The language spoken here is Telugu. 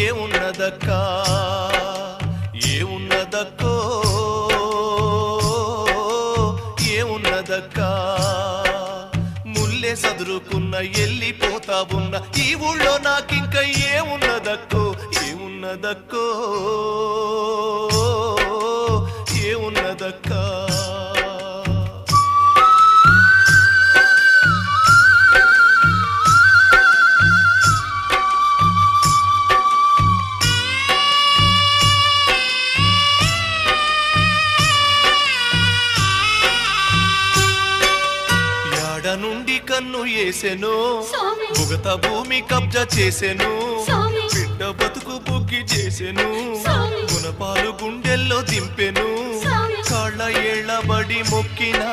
ఏమున్నదక్కా ఏమున్నదక్కో ఏమున్నదక్కా ముల్లే సదురుకున్న ఎల్లిపోతా ఉన్న ఈ ఊళ్ళో నాకింక ఏమున్నదక్కో ఏమున్నదక్కో ఏమున్నదక్కా నుండి కన్ను ఏసెను భుగత భూమి కబ్జా చేసెను బిడ్డ బతుకు బుగ్గి చేసెను గుణపాలు గుండెల్లో దింపెను కాళ్ళ ఏళ్ళబడి మొక్కినా